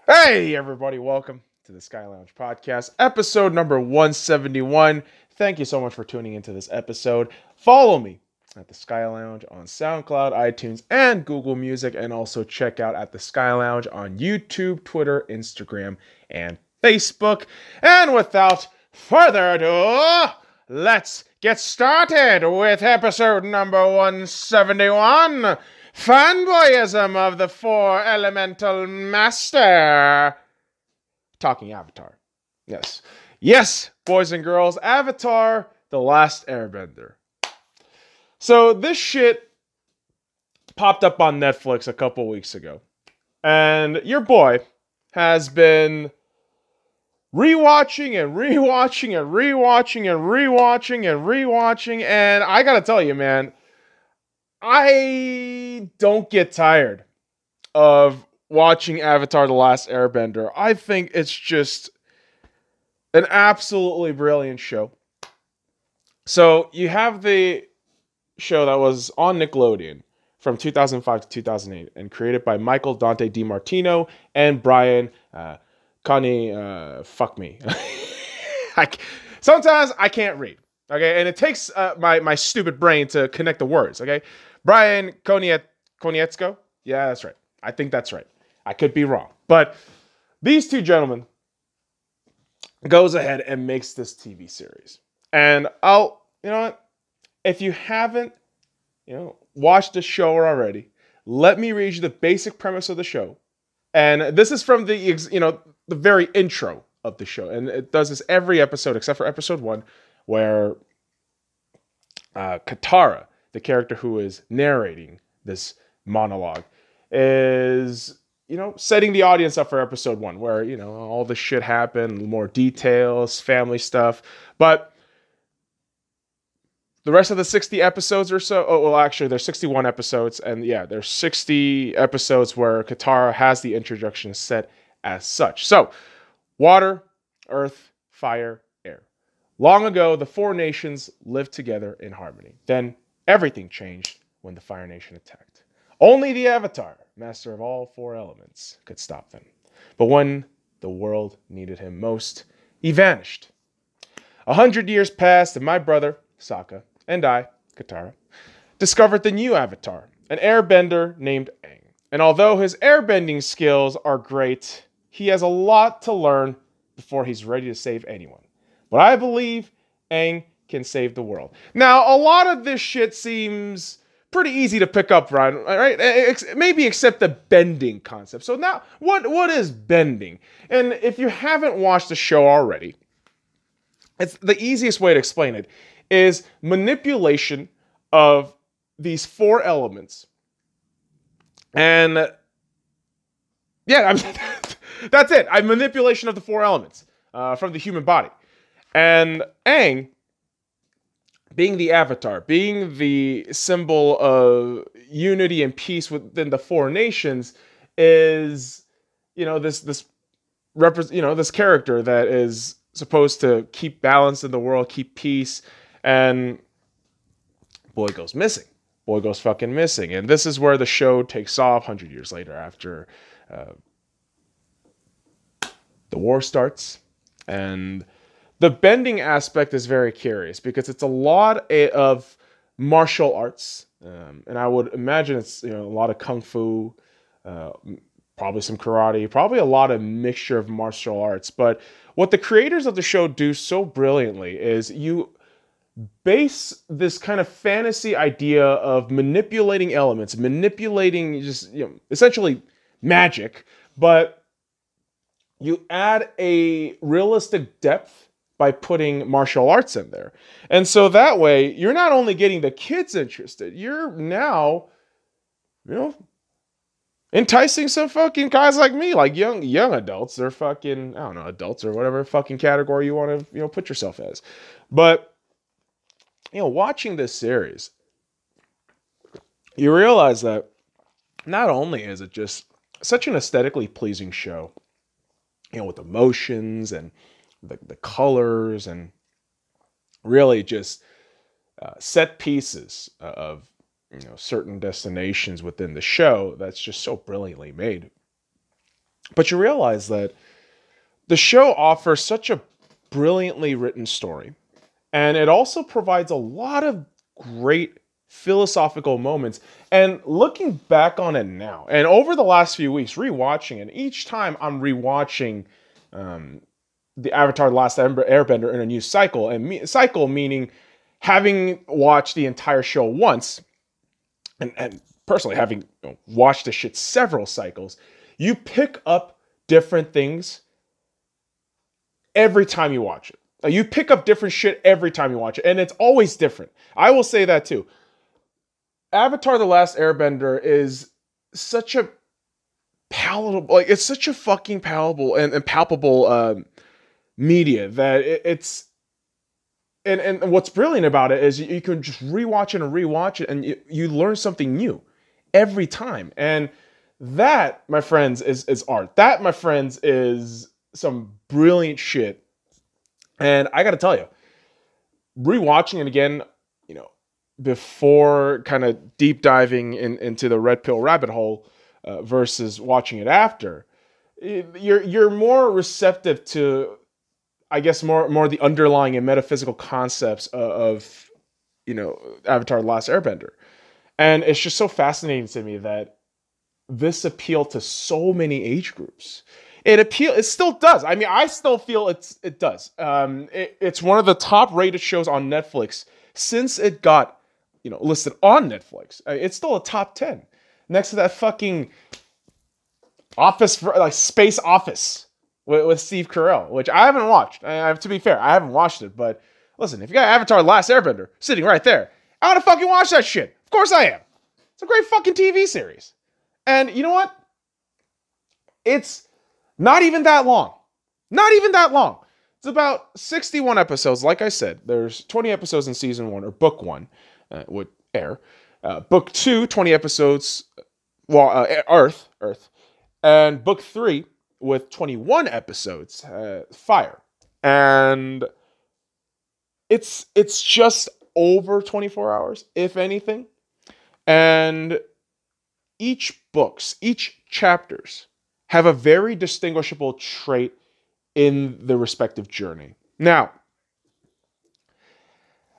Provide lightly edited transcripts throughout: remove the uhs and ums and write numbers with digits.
Hey, everybody, welcome to the SkyLounge podcast, episode number 171. Thank you so much for tuning into this episode. Follow me at the SkyLounge on SoundCloud, iTunes, and Google Music, and also check out at the SkyLounge on YouTube, Twitter, Instagram, and Facebook. And without further ado, let's get started with episode number 171. Fanboyism of the Four Elemental Master. Talking Avatar. Yes. Yes, boys and girls, Avatar, The Last Airbender. So this shit popped up on Netflix a couple weeks ago. And your boy has been rewatching, and I gotta tell you, man, I don't get tired of watching Avatar: The Last Airbender. I think it's just an absolutely brilliant show. So you have the show that was on Nickelodeon from 2005 to 2008 and created by Michael Dante DiMartino and Brian fuck me. Sometimes I can't read, okay? And it takes my stupid brain to connect the words, okay? Brian Konietzko? Yeah, that's right. I think that's right. I could be wrong. But these two gentlemen goes ahead and makes this TV series. And you know what? If you haven't, watched the show already, let me read you the basic premise of the show. And this is from the very intro of the show. And it does this every episode except for episode 1, where Katara, the character who is narrating this monologue, is, setting the audience up for episode 1, where, all this shit happened, more details, family stuff. But the rest of the 60 episodes or so, actually, there's 61 episodes, and yeah, there's 60 episodes where Katara has the introduction set as such. So, water, earth, fire, air. Long ago, the four nations lived together in harmony. Then, everything changed when the Fire Nation attacked. Only the Avatar, master of all four elements, could stop them. But when the world needed him most, he vanished. 100 years passed, and my brother, Sokka, and I, Katara, discovered the new Avatar, an airbender named Aang. And although his airbending skills are great, he has a lot to learn before he's ready to save anyone. But I believe Aang can save the world. Now, a lot of this shit seems pretty easy to pick up, Ryan, right? Maybe except the bending concept. So now, what is bending? And if you haven't watched the show already, it's the easiest way to explain it is manipulation of these four elements. And yeah, that's it. Manipulation of the four elements from the human body. And Aang, being the Avatar, being the symbol of unity and peace within the four nations, is this character that is supposed to keep balance in the world, keep peace, and boy goes missing. Boy goes fucking missing. And this is where the show takes off 100 years later after the war starts. And the bending aspect is very curious because it's a lot of martial arts. And I would imagine it's a lot of kung fu, probably some karate, probably a lot of mixture of martial arts. But what the creators of the show do so brilliantly is you base this kind of fantasy idea of manipulating elements, manipulating just essentially magic, but you add a realistic depth by putting martial arts in there. And so that way, you're not only getting the kids interested, you're now, enticing some fucking guys like me, like young adults. They're fucking, I don't know, adults or whatever fucking category you want to, put yourself as. But, watching this series, you realize that not only is it just such an aesthetically pleasing show, with emotions and the colors and really just set pieces of certain destinations within the show that's just so brilliantly made. But you realize that the show offers such a brilliantly written story, and it also provides a lot of great philosophical moments. And looking back on it now, and over the last few weeks, rewatching it, each time I'm rewatching the Avatar: The Last Airbender in a new cycle, and cycle meaning having watched the entire show once, and personally having watched this shit several cycles, you pick up different things every time you watch it. Like, you pick up different shit every time you watch it, and it's always different. I will say that too. Avatar: The Last Airbender is such a palatable, like it's such a fucking palatable and palpable media that it's and what's brilliant about it is you can just rewatch it and rewatch it, and you learn something new every time. And that, my friends, is art. That, my friends, is some brilliant shit. And I got to tell you, rewatching it again, before kind of deep diving into the red pill rabbit hole versus watching it after, you're more receptive to, I guess, more the underlying and metaphysical concepts of Avatar: The Last Airbender. And it's just so fascinating to me that this appealed to so many age groups. It still does. I mean, I still feel it does. It's one of the top rated shows on Netflix since it got listed on Netflix. It's still a top 10 next to that fucking Office, like Space Office with Steve Carell, which I haven't watched. To be fair, I haven't watched it, but listen, if you got Avatar: The Last Airbender sitting right there, I want to fucking watch that shit. Of course I am. It's a great fucking TV series. And you know what? It's not even that long. Not even that long. It's about 61 episodes. Like I said, there's 20 episodes in season 1, or book 1 would air. Book 2, 20 episodes, Earth. And book 3 with 21 episodes, Fire. And it's just over 24 hours, if anything. And each chapters have a very distinguishable trait in the respective journey. Now,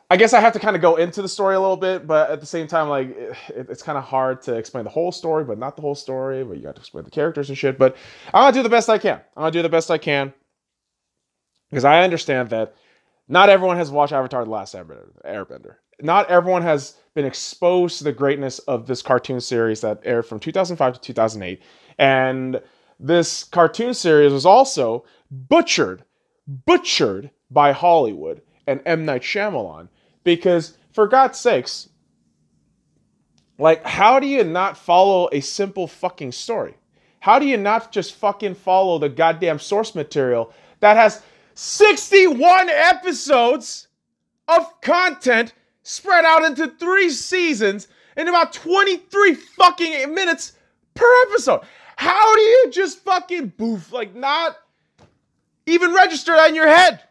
I guess I have to kind of go into the story a little bit, but at the same time, like, it's kind of hard to explain the whole story, but not the whole story, but you got to explain the characters and shit. But I'm going to do the best I can. Because I understand that not everyone has watched Avatar: The Last Airbender. Not everyone has been exposed to the greatness of this cartoon series that aired from 2005 to 2008. And this cartoon series was also butchered by Hollywood and M. Night Shyamalan. Because, for God's sakes, like, how do you not follow a simple fucking story? How do you not just fucking follow the goddamn source material that has 61 episodes of content spread out into 3 seasons in about 23 fucking minutes per episode? How do you just fucking not even register that in your head?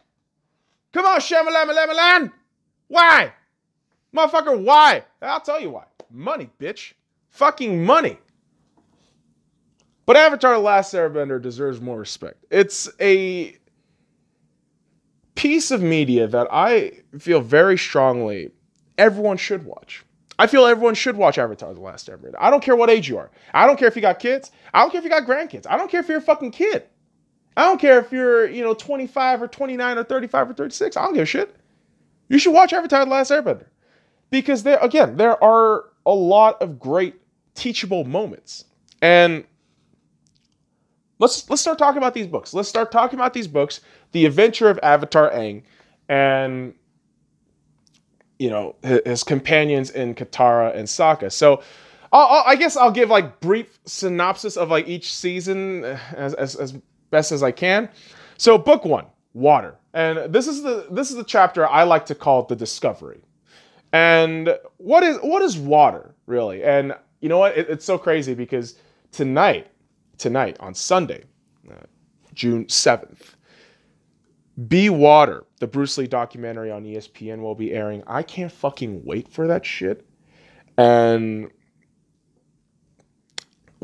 Come on, Shyamalan. Why? Motherfucker, why? I'll tell you why. Money, bitch. Fucking money. But Avatar: The Last Airbender deserves more respect. It's a piece of media that I feel very strongly everyone should watch. I feel everyone should watch Avatar: The Last Airbender. I don't care what age you are. I don't care if you got kids. I don't care if you got grandkids. I don't care if you're a fucking kid. I don't care if you're, 25 or 29 or 35 or 36. I don't give a shit. You should watch Avatar: The Last Airbender. Because there are a lot of great teachable moments. And let's start talking about these books. The Adventure of Avatar Aang, and his companions in Katara and Sokka. So I guess I'll give like brief synopsis of like each season as best as I can. So book 1, Water. And this is the chapter I like to call the Discovery. And what is water, really? And you know what? It's so crazy because tonight on Sunday, June 7th, Be Water, the Bruce Lee documentary on ESPN, will be airing. I can't fucking wait for that shit. And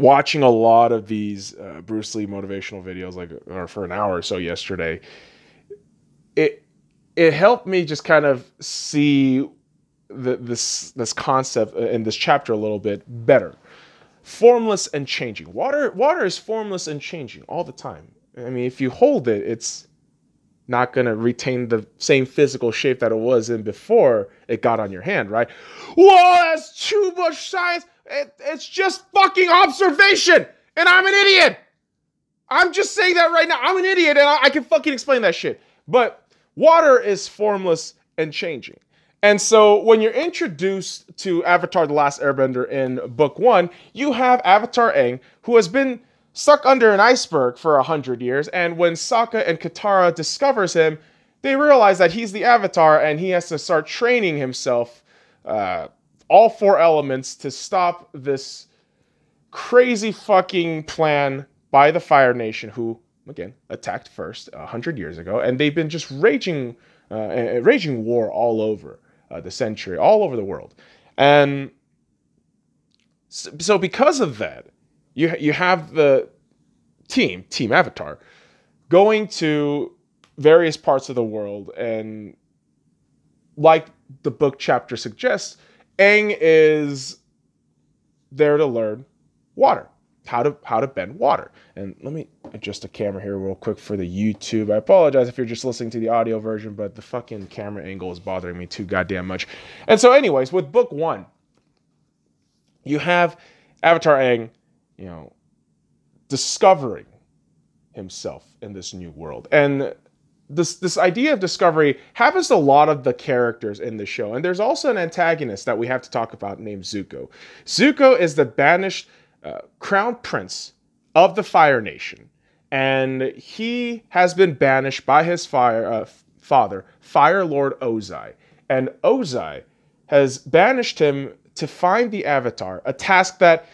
watching a lot of these Bruce Lee motivational videos, or for an hour or so yesterday, it helped me just kind of see this concept in this chapter a little bit better. Formless and changing. Water is formless and changing all the time. I mean, if you hold it, it's not going to retain the same physical shape that it was in before it got on your hand, right? Whoa, that's too much science. It's just fucking observation, and I'm an idiot. I'm just saying that right now. I'm an idiot, and I can fucking explain that shit. But water is formless and changing. And so when you're introduced to Avatar: The Last Airbender in Book 1, you have Avatar Aang, who has been stuck under an iceberg for 100 years, and when Sokka and Katara discovers him, they realize that he's the Avatar, and he has to start training himself, all 4 elements, to stop this crazy fucking plan by the Fire Nation, who, again, attacked first 100 years ago, and they've been just raging war all over the century, all over the world. And so because of that, you have the team Avatar, going to various parts of the world, and like the book chapter suggests, Aang is there to learn water, how to bend water. And let me adjust the camera here real quick for the YouTube. I apologize if you're just listening to the audio version, but the fucking camera angle is bothering me too goddamn much. And so anyways, with Book 1, you have Avatar Aang, discovering himself in this new world. And this idea of discovery happens to a lot of the characters in the show. And there's also an antagonist that we have to talk about named Zuko. Zuko is the banished crown prince of the Fire Nation. And he has been banished by his father, Fire Lord Ozai. And Ozai has banished him to find the Avatar, a task that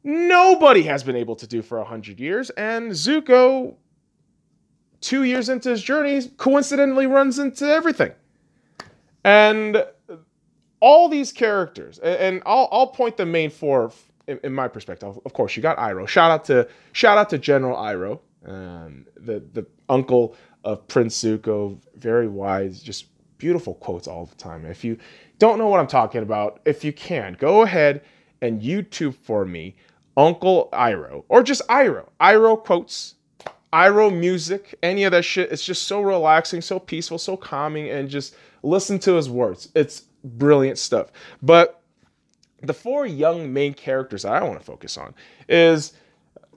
nobody has been able to do for 100 years. And Zuko, 2 years into his journey, coincidentally runs into everything. And all these characters, and I'll point the main 4 in my perspective. Of course, you got Iroh. Shout out to General Iroh, the uncle of Prince Zuko. Very wise, just beautiful quotes all the time. If you don't know what I'm talking about, if you can, go ahead and YouTube for me Uncle Iroh, or just Iroh. Iroh quotes, Iroh music, any of that shit. It's just so relaxing, so peaceful, so calming, and just listen to his words. It's brilliant stuff. But the 4 young main characters that I want to focus on is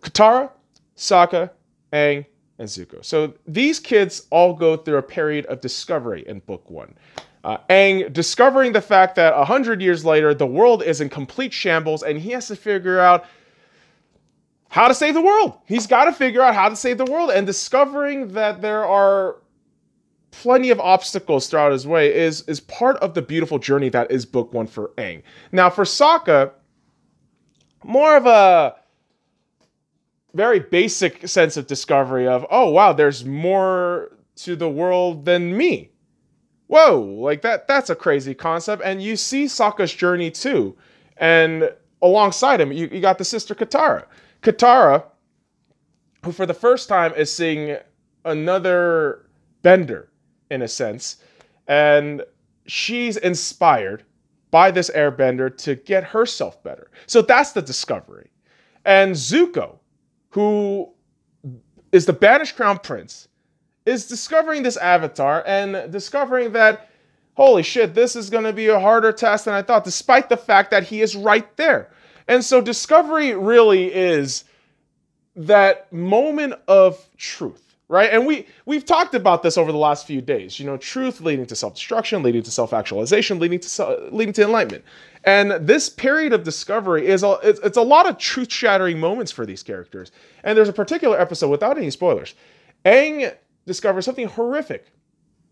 Katara, Sokka, Aang, and Zuko. So these kids all go through a period of discovery in Book 1. Aang discovering the fact that 100 years later, the world is in complete shambles, and he has to figure out how to save the world. He's got to figure out how to save the world, and discovering that there are plenty of obstacles throughout his way is part of the beautiful journey that is Book 1 for Aang. Now, for Sokka, more of a very basic sense of discovery of, oh, wow, there's more to the world than me. Whoa, like that's a crazy concept. And you see Sokka's journey too. And alongside him, you got the sister Katara. Katara, who for the first time is seeing another bender, in a sense. And she's inspired by this airbender to get herself better. So that's the discovery. And Zuko, who is the banished crown prince, is discovering this Avatar and discovering that, holy shit, this is going to be a harder task than I thought, despite the fact that he is right there. And so discovery really is that moment of truth, right? And we've talked about this over the last few days. Truth leading to self-destruction, leading to self-actualization, leading to enlightenment. And this period of discovery it's a lot of truth-shattering moments for these characters. And there's a particular episode, without any spoilers, Aang discovers something horrific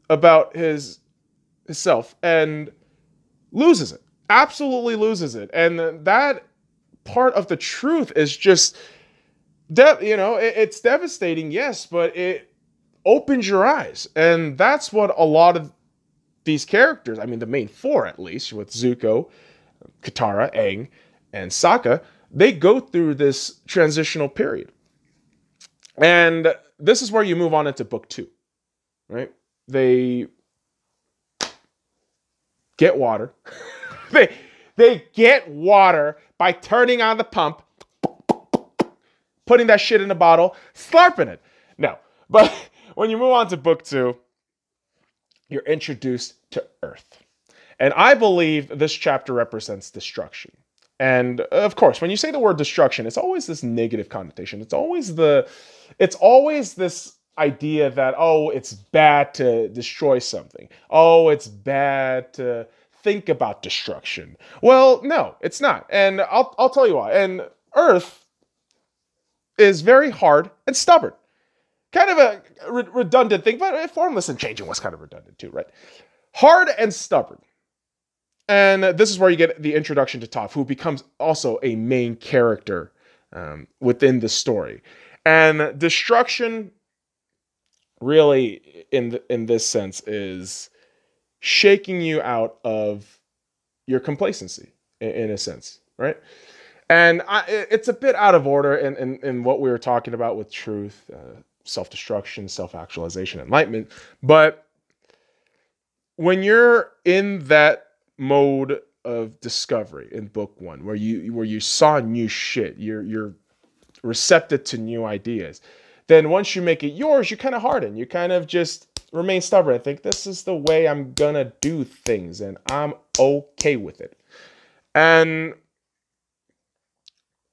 about himself and loses it. Absolutely loses it. And that part of the truth is just, it's devastating, yes, but it opens your eyes. And that's what a lot of these characters, I mean, the main 4 at least, with Zuko, Katara, Aang, and Sokka, they go through this transitional period. And this is where you move on into book 2, right? They get water. they get water by turning on the pump, putting that shit in a bottle, slurping it. No, but when you move on to book 2, you're introduced to Earth. And I believe this chapter represents destruction. And of course, when you say the word destruction, it's always this negative connotation. It's always this idea that, oh, it's bad to destroy something. Oh, it's bad to think about destruction. Well, no, it's not. And I'll tell you why. And Earth is very hard and stubborn. Kind of a redundant thing, but formless and changing was kind of redundant too, right? Hard and stubborn. And this is where you get the introduction to Toph, who becomes also a main character within the story. And destruction, really, in this sense, is shaking you out of your complacency, in a sense, right? And it's a bit out of order in what we were talking about with truth, self-destruction, self-actualization, enlightenment. But when you're in that mode of discovery in book 1, where you saw new shit, you're receptive to new ideas, then once you make it yours, you kind of harden. You kind of just remain stubborn and think, this is the way I'm gonna do things, and I'm okay with it. And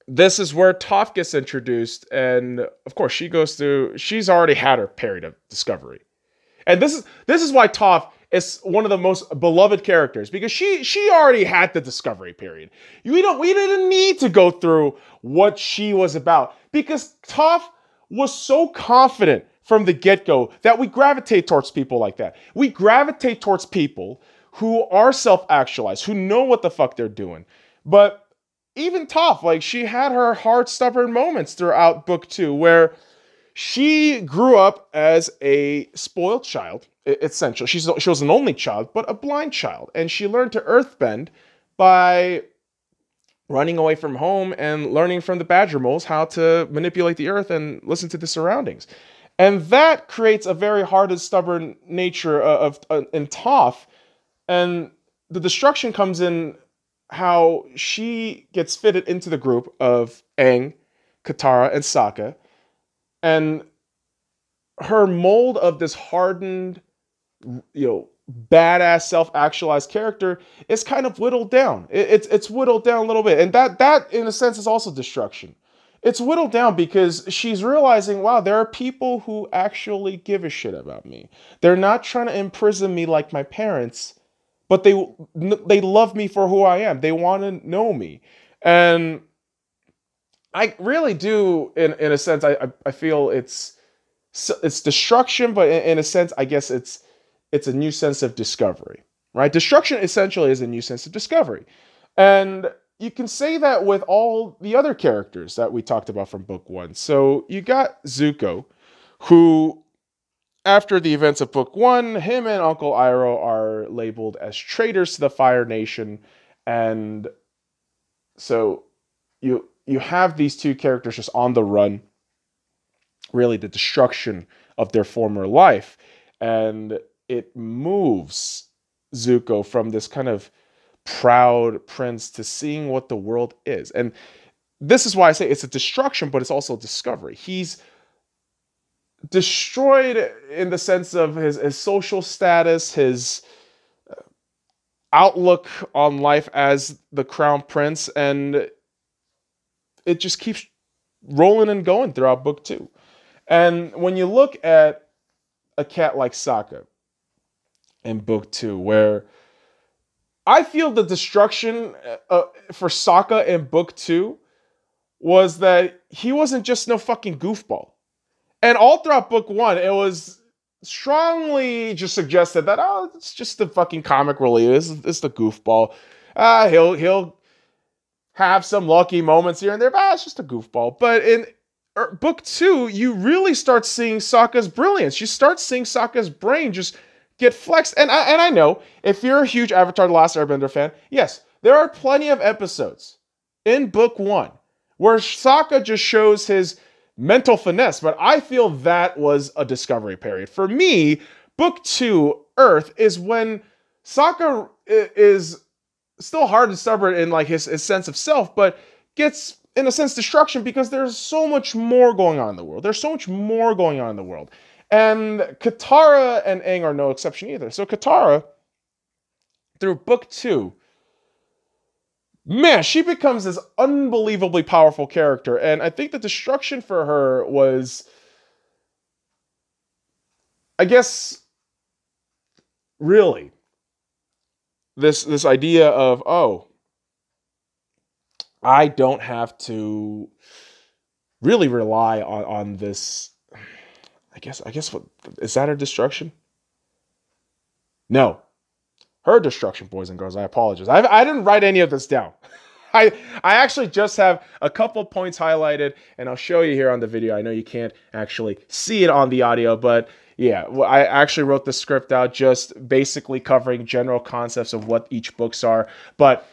this is where Toph gets introduced, and of course she's already had her period of discovery. And this is why Toph is one of the most beloved characters, because she already had the discovery period. We didn't need to go through what she was about, because Toph was so confident from the get-go that we gravitate towards people like that. We gravitate towards people who are self-actualized, who know what the fuck they're doing. But even Toph, like, she had her hard, stubborn moments throughout book 2, where she grew up as a spoiled child, essentially. She was an only child, but a blind child. And she learned to earthbend by running away from home and learning from the badger moles how to manipulate the earth and listen to the surroundings. And that creates a very hard and stubborn nature in Toph. And the destruction comes in how she gets fitted into the group of Aang, Katara, and Sokka. And her mold of this hardened, badass, self-actualized character is kind of whittled down. It's whittled down a little bit. And that, in a sense, is also destruction. It's whittled down because she's realizing, wow, there are people who actually give a shit about me. They're not trying to imprison me like my parents, but they love me for who I am. They want to know me. And I really do, in a sense, I feel it's destruction, but in a sense, I guess it's a new sense of discovery, right? Destruction essentially is a new sense of discovery. And you can say that with all the other characters that we talked about from book 1. So you got Zuko, who, after the events of book 1, him and Uncle Iroh are labeled as traitors to the Fire Nation. And so you have these two characters just on the run, really the destruction of their former life. And it moves Zuko from this kind of proud prince to seeing what the world is. And this is why I say it's a destruction, but it's also discovery. He's destroyed in the sense of his social status, his outlook on life as the crown prince, and it just keeps rolling and going throughout book 2. And when you look at a cat like Sokka in book 2, where I feel the destruction for Sokka in book 2 was that he wasn't just no fucking goofball. And all throughout book 1, it was strongly just suggested that, oh, it's just the fucking comic relief. It's the goofball. He'll have some lucky moments here and there, but it's just a goofball. But in book 2, you really start seeing Sokka's brilliance. You start seeing Sokka's brain just get flexed. And I know, if you're a huge Avatar: The Last Airbender fan, yes, there are plenty of episodes in book 1 where Sokka just shows his mental finesse. But I feel that was a discovery period. For me, book 2, Earth, is when Sokka is still hard and stubborn in like his sense of self, but gets, in a sense, destruction because there's so much more going on in the world. There's so much more going on in the world. And Katara and Aang are no exception either. So Katara, through book 2, man, she becomes this unbelievably powerful character. And I think the destruction for her was, I guess, really, this idea of, oh, I don't have to really rely on this. I guess what is that, her destruction? No. Her destruction, boys and girls. I apologize. I didn't write any of this down. I actually just have a couple points highlighted, and I'll show you here on the video. I know you can't actually see it on the audio, but yeah, I actually wrote the script out just basically covering general concepts of what each books are. But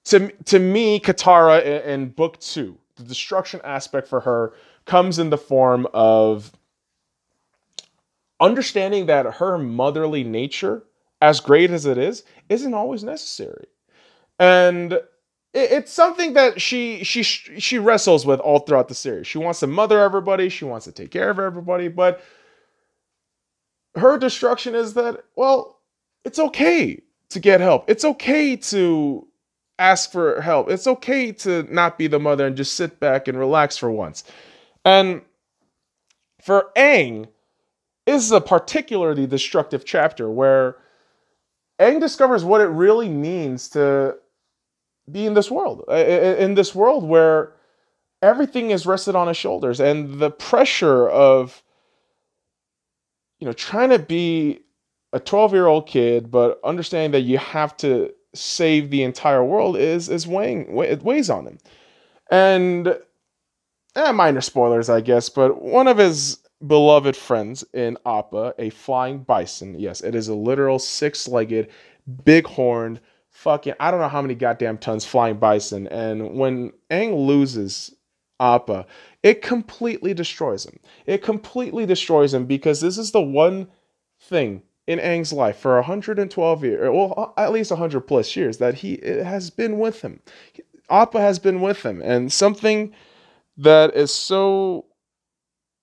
to me, Katara in book 2, the destruction aspect for her comes in the form of understanding that her motherly nature, as great as it is, isn't always necessary. And it's something that she wrestles with all throughout the series. She wants to mother everybody. She wants to take care of everybody. But her destruction is that, well, it's okay to get help. It's okay to ask for help. It's okay to not be the mother and just sit back and relax for once. And for Aang, this is a particularly destructive chapter where Aang discovers what it really means to be in this world where everything is rested on his shoulders, and the pressure of, trying to be a 12-year-old kid, but understanding that you have to save the entire world it weighs on him. And minor spoilers, I guess, but one of his beloved friends in Appa, a flying bison. Yes, it is a literal 6-legged, big-horned, fucking, I don't know how many goddamn tons flying bison. And when Aang loses Appa, it completely destroys him. It completely destroys him because this is the one thing in Aang's life for 112 years, well, at least 100 plus years, that it has been with him. Appa has been with him. And something that is so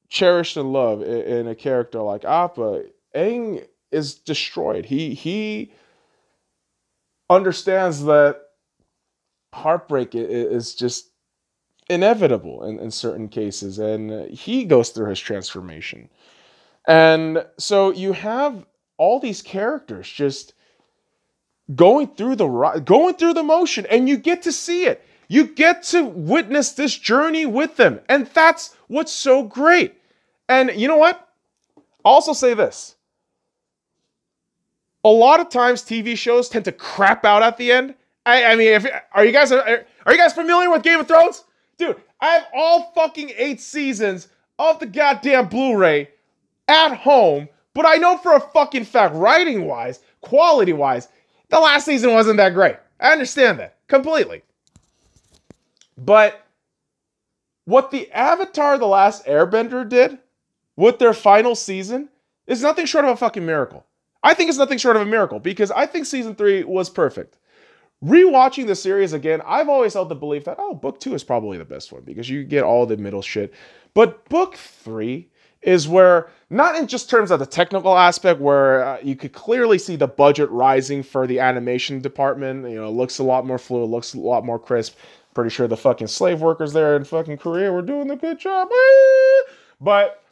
cherished and loved in a character like Appa, Aang is destroyed. He understands that heartbreak is just inevitable in certain cases, and he goes through his transformation. And so you have all these characters just going through the motion, and you get to see it. You get to witness this journey with them, and that's what's so great. And you know what? I'll also say this. A lot of times TV shows tend to crap out at the end. I mean, are you guys familiar with Game of Thrones? Dude, I have all fucking 8 seasons of the goddamn Blu-ray at home, but I know for a fucking fact, writing-wise, quality-wise, the last season wasn't that great. I understand that completely. But what the Avatar The Last Airbender did with their final season is nothing short of a fucking miracle. I think it's nothing short of a miracle because I think season 3 was perfect. Rewatching the series again, I've always held the belief that, book 2 is probably the best one because you get all the middle shit. But book 3 is where, not in just terms of the technical aspect, where you could clearly see the budget rising for the animation department. It looks a lot more fluid, looks a lot more crisp. Pretty sure the fucking slave workers there in fucking Korea were doing a good job. But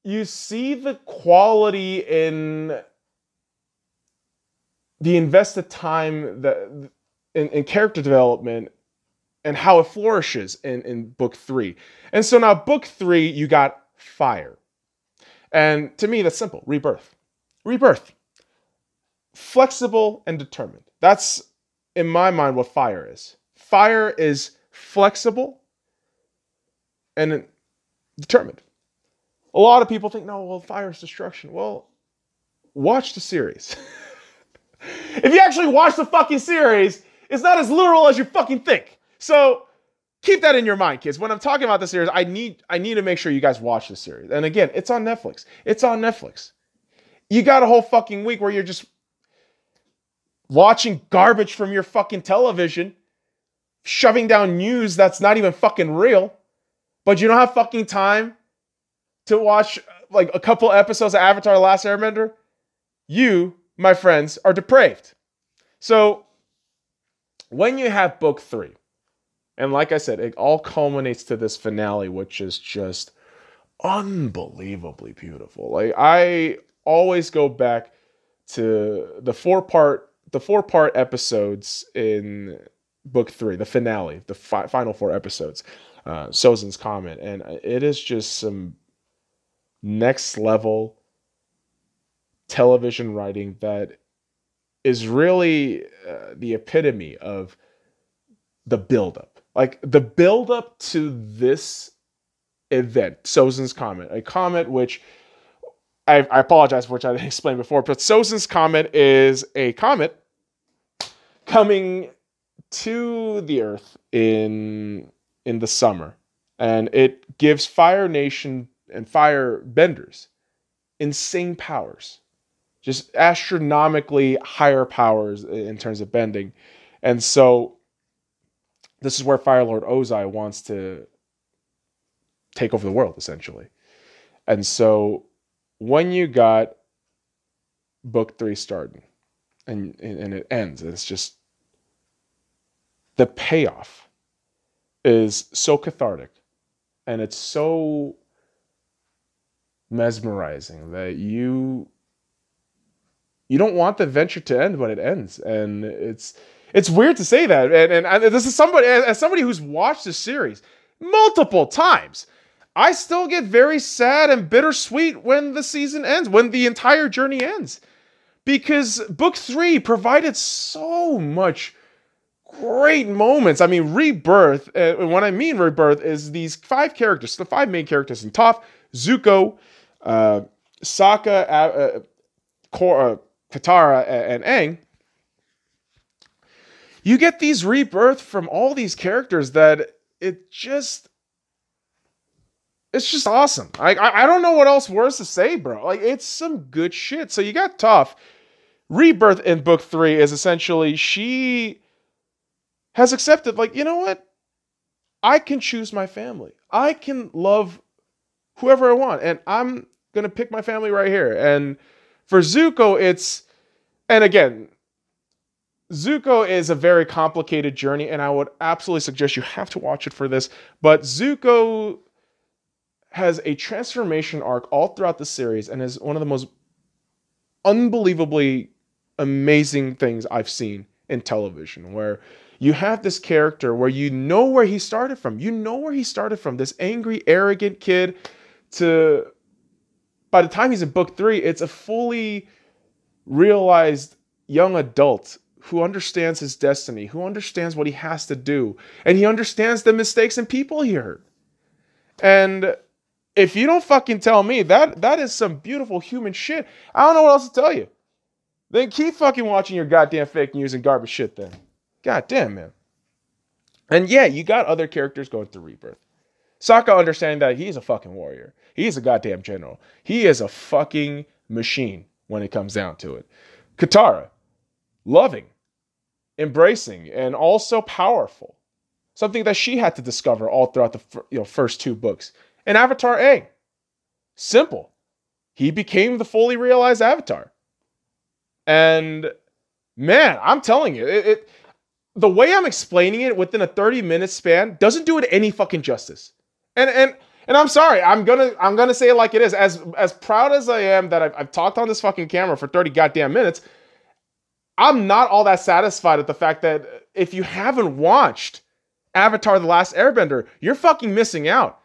you see the quality in the invested time that in character development and how it flourishes in book 3. And so now book 3, you got fire. And to me, that's simple. Rebirth. Rebirth. Flexible and determined. That's, in my mind, what fire is. Fire is flexible and determined. A lot of people think, no, well, fire is destruction. Well, watch the series. If you actually watch the fucking series, it's not as literal as you fucking think. So, keep that in your mind, kids. When I'm talking about this series, I need to make sure you guys watch this series. And again, it's on Netflix. It's on Netflix. You got a whole fucking week where you're just watching garbage from your fucking television, shoving down news that's not even fucking real, but you don't have fucking time to watch like a couple episodes of Avatar: The Last Airbender. You, my friends, are depraved. So when you have book 3, and like I said, it all culminates to this finale, which is just unbelievably beautiful. Like, I always go back to the four-part episodes in book 3, the finale, the final 4 episodes, Sozin's Comet, and it is just some next level television writing that is really the epitome of the buildup. Like, the buildup to this event, Sozin's Comet, a comet which I apologize for which I didn't explain before, but Sozin's Comet is a comet coming to the Earth in the summer, and it gives Fire Nation and Fire Benders insane powers, just astronomically higher powers in terms of bending. And so this is where Fire Lord Ozai wants to take over the world, essentially. And so when you got book 3 starting and it ends, it's just, the payoff is so cathartic and it's so mesmerizing that you don't want the adventure to end when it ends. And it's weird to say that, and this is somebody, as somebody who's watched this series multiple times, I still get very sad and bittersweet when the season ends, when the entire journey ends, because book 3 provided so much great moments. I mean, rebirth. What I mean rebirth is these 5 characters, the 5 main characters in Toph, Zuko, Sokka, Katara, and Aang. You get these rebirth from all these characters that it's just awesome. I don't know what else words to say, bro. Like, it's some good shit. So you got Toph. Rebirth in book 3 is essentially, she has accepted, like, you know what? I can choose my family. I can love whoever I want, and I'm going to pick my family right here. And for Zuko, and again, Zuko is a very complicated journey, and I would absolutely suggest you have to watch it for this. But Zuko has a transformation arc all throughout the series and is one of the most unbelievably amazing things I've seen in television, where you have this character where you know where he started from. You know where he started from. This angry, arrogant kid to, by the time he's in book 3, it's a fully realized young adult who understands his destiny, who understands what he has to do, and he understands the mistakes and people he hurt. And if you don't fucking tell me that is some beautiful human shit, I don't know what else to tell you. Then keep fucking watching your goddamn fake news and garbage shit then. God damn, man. And yeah, you got other characters going through rebirth. Sokka understanding that he's a fucking warrior. He's a goddamn general. He is a fucking machine when it comes down to it. Katara, loving, embracing, and also powerful. Something that she had to discover all throughout the first 2 books. And Avatar Aang, simple. He became the fully realized Avatar. And man, I'm telling you, the way I'm explaining it within a 30-minute span doesn't do it any fucking justice. And I'm sorry, I'm gonna say it like it is. As proud as I am that I've talked on this fucking camera for 30 goddamn minutes, I'm not all that satisfied at the fact that if you haven't watched Avatar: The Last Airbender, you're fucking missing out.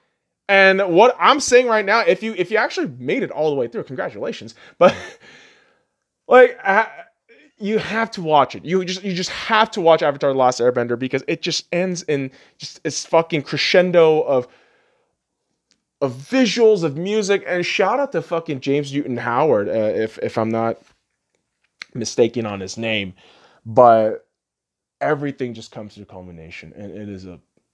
And what I'm saying right now, if you actually made it all the way through, congratulations. But like, you have to watch it. You just have to watch Avatar: The Last Airbender, because it just ends in just this fucking crescendo of visuals, of music. And shout out to fucking James Newton Howard, if I'm not mistaken on his name. But everything just comes to culmination, and it is a